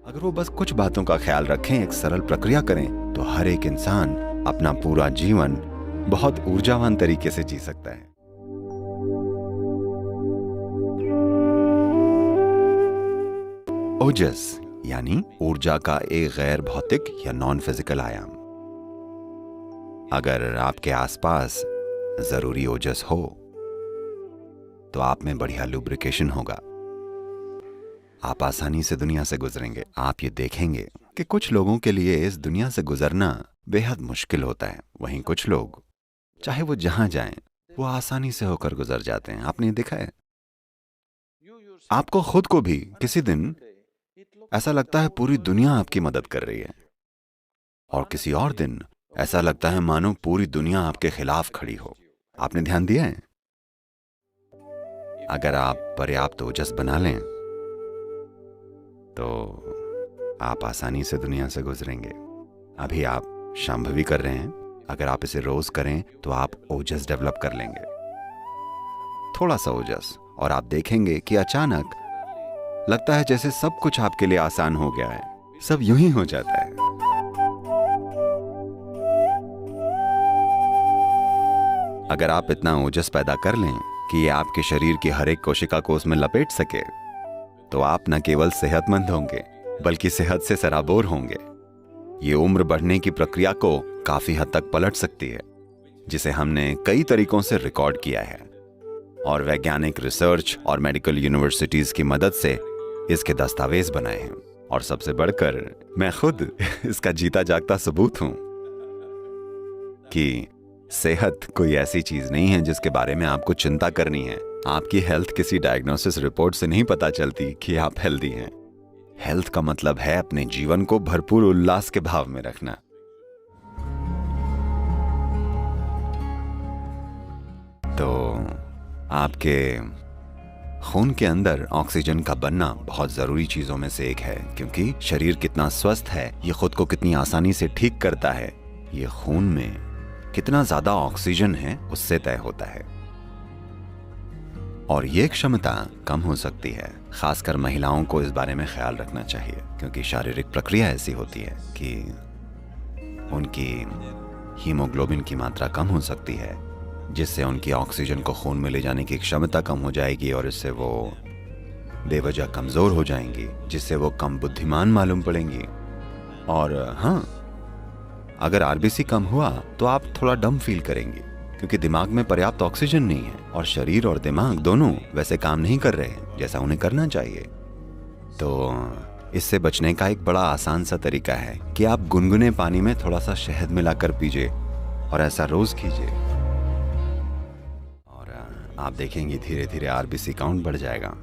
अगर वो बस कुछ बातों का ख्याल रखें, एक सरल प्रक्रिया करें, तो हर एक इंसान अपना पूरा जीवन बहुत ऊर्जावान तरीके से जी सकता है। ओजस यानी ऊर्जा का एक गैर भौतिक या नॉन फिजिकल आयाम। अगर आपके आसपास जरूरी ओजस हो तो आप में बढ़िया लुब्रिकेशन होगा। आप आसानी से दुनिया से गुजरेंगे। आप ये देखेंगे कि कुछ लोगों के लिए इस दुनिया से गुजरना बेहद मुश्किल होता है, वहीं कुछ लोग चाहे वो जहां जाएं वो आसानी से होकर गुजर जाते हैं। आपने देखा है? आपको खुद को भी किसी दिन ऐसा लगता है पूरी दुनिया आपकी मदद कर रही है, और किसी और दिन ऐसा लगता है मानो पूरी दुनिया आपके खिलाफ खड़ी हो। आपने ध्यान दिया है? अगर आप पर्याप्त ओजस बना लें तो आप आसानी से दुनिया से गुजरेंगे। अभी आप शांभवी कर रहे हैं, अगर आप इसे रोज करें तो आप ओजस डेवलप कर लेंगे, थोड़ा सा ओजस, और आप देखेंगे कि अचानक लगता है जैसे सब कुछ आपके लिए आसान हो गया है। सब यूं ही हो जाता है। अगर आप इतना ओजस पैदा कर लें कि ये आपके शरीर की हर एक कोशिका को उसमें लपेट सके, तो आप न केवल सेहतमंद होंगे बल्कि सेहत से सराबोर होंगे। ये उम्र बढ़ने की प्रक्रिया को काफी हद तक पलट सकती है, जिसे हमने कई तरीकों से रिकॉर्ड किया है, और वैज्ञानिक रिसर्च और मेडिकल यूनिवर्सिटीज की मदद से इसके दस्तावेज बनाए हैं। और सबसे बढ़कर मैं खुद इसका जीता जागता सबूत हूं कि सेहत कोई ऐसी चीज नहीं है जिसके बारे में आपको चिंता करनी है। आपकी हेल्थ किसी डायग्नोसिस रिपोर्ट से नहीं पता चलती कि आप हेल्दी हैं। हेल्थ का मतलब है अपने जीवन को भरपूर उल्लास के भाव में रखना। तो आपके खून के अंदर ऑक्सीजन का बनना बहुत जरूरी चीजों में से एक है, क्योंकि शरीर कितना स्वस्थ है, ये खुद को कितनी आसानी से ठीक करता है, ये खून में कितना ज्यादा ऑक्सीजन है उससे तय होता है। और ये क्षमता कम हो सकती है। खासकर महिलाओं को इस बारे में ख्याल रखना चाहिए, क्योंकि शारीरिक प्रक्रिया ऐसी होती है कि उनकी हीमोग्लोबिन की मात्रा कम हो सकती है, जिससे उनकी ऑक्सीजन को खून में ले जाने की क्षमता कम हो जाएगी, और इससे वो बेवजह कमजोर हो जाएंगी, जिससे वो कम बुद्धिमान मालूम पड़ेंगी। और हाँ, अगर आरबीसी कम हुआ तो आप थोड़ा डम फील करेंगे, क्योंकि दिमाग में पर्याप्त ऑक्सीजन नहीं है, और शरीर और दिमाग दोनों वैसे काम नहीं कर रहे हैं जैसा उन्हें करना चाहिए। तो इससे बचने का एक बड़ा आसान सा तरीका है कि आप गुनगुने पानी में थोड़ा सा शहद मिलाकर पीजिए, और ऐसा रोज कीजिए, और आप देखेंगे धीरे धीरे आरबीसी काउंट बढ़ जाएगा।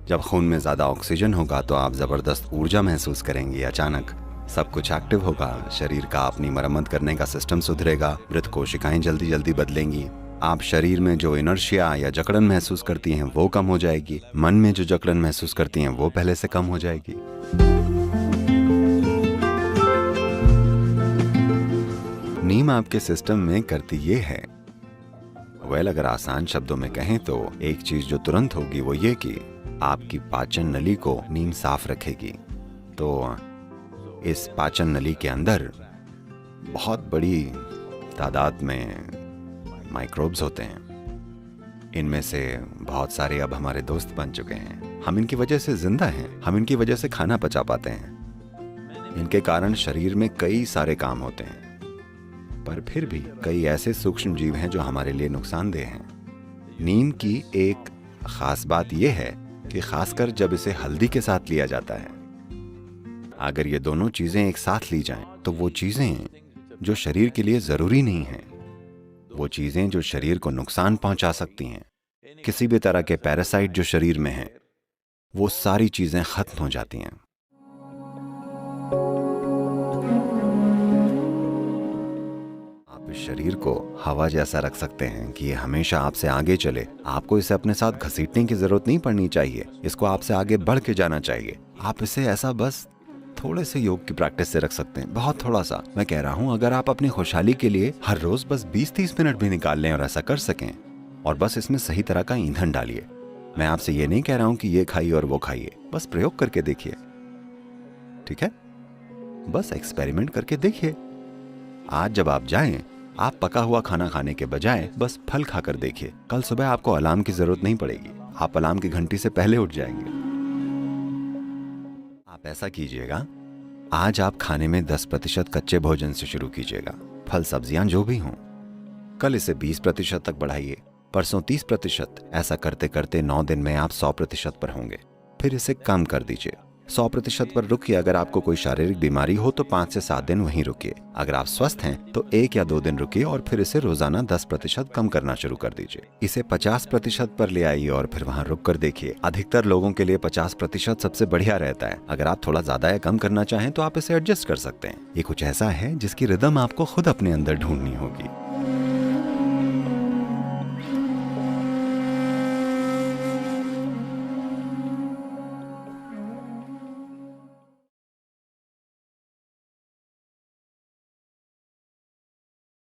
जब खून में ज्यादा ऑक्सीजन होगा तो आप जबरदस्त ऊर्जा महसूस करेंगे। अचानक सब कुछ एक्टिव होगा, शरीर का अपनी मरम्मत करने का सिस्टम सुधरेगा, मृत कोशिकाएं जल्दी जल्दी बदलेंगी। आप शरीर में जो इनर्शिया या जकड़न महसूस करती हैं वो कम हो जाएगी, मन में जो जकड़न महसूस करती हैं वो पहले से कम हो जाएगी। नीम आपके सिस्टम में करती ये है, अगर आसान शब्दों में कहें तो एक चीज जो तुरंत होगी वो ये कि आपकी पाचन नली को नीम साफ रखेगी। तो इस पाचन नली के अंदर बहुत बड़ी तादाद में माइक्रोब्स होते हैं। इनमें से बहुत सारे अब हमारे दोस्त बन चुके हैं। हम इनकी वजह से जिंदा हैं, हम इनकी वजह से खाना पचा पाते हैं। इनके कारण शरीर में कई सारे काम होते हैं, पर फिर भी कई ऐसे सूक्ष्म जीव हैं जो हमारे लिए नुकसानदेह हैं। नीम की एक खास बात यह है कि खासकर जब इसे हल्दी के साथ लिया जाता है, अगर ये दोनों चीजें एक साथ ली जाएं, तो वो चीजें जो शरीर के लिए जरूरी नहीं हैं, वो चीजें जो शरीर को नुकसान पहुंचा सकती हैं, किसी भी तरह के पैरासाइट जो शरीर में हैं, वो सारी चीजें खत्म हो जाती हैं। आप इस शरीर को हवा जैसा रख सकते हैं कि ये हमेशा आपसे आगे चले। आपको इसे अपने साथ घसीटने की जरूरत नहीं पड़नी चाहिए, इसको आपसे आगे बढ़ के जाना चाहिए। आप इसे ऐसा बस थोड़े से योग की प्रैक्टिस से रख सकते हैं, बहुत थोड़ा सा। मैं कह रहा हूँ, अगर आप अपनी खुशहाली के लिए हर रोज बस 20-30 मिनट भी निकाल लें और ऐसा कर सकें, और बस इसमें सही तरह का ईंधन डालिए। मैं आपसे ये नहीं कह रहा हूँ कि ये खाइए और वो खाइए, बस प्रयोग करके देखिए, ठीक है? बस एक्सपेरिमेंट करके देखिए। आज जब आप जाएं, आप पका हुआ खाना खाने के बजाय बस फल खाकर देखिए। कल सुबह आपको अलार्म की जरूरत नहीं पड़ेगी, आप अलार्म की घंटी से पहले उठ जाएंगे। आप ऐसा कीजिएगा, आज आप खाने में 10% कच्चे भोजन से शुरू कीजिएगा, फल सब्जियां जो भी हों। कल इसे 20% तक बढ़ाइए, परसों 30%। ऐसा करते करते 9 दिन में आप 100% पर होंगे। फिर इसे कम कर दीजिए, 100% पर रुकिए। अगर आपको कोई शारीरिक बीमारी हो तो 5 से 7 दिन वहीं रुकिए। अगर आप स्वस्थ हैं तो 1 या 2 दिन रुकिए और फिर इसे रोजाना 10% कम करना शुरू कर दीजिए। इसे 50% पर ले आइए और फिर वहां रुक कर देखिए। अधिकतर लोगों के लिए 50% सबसे बढ़िया रहता है। अगर आप थोड़ा ज्यादा या कम करना चाहें तो आप इसे एडजस्ट कर सकते हैं। ये कुछ ऐसा है जिसकी रिदम आपको खुद अपने अंदर ढूंढनी होगी।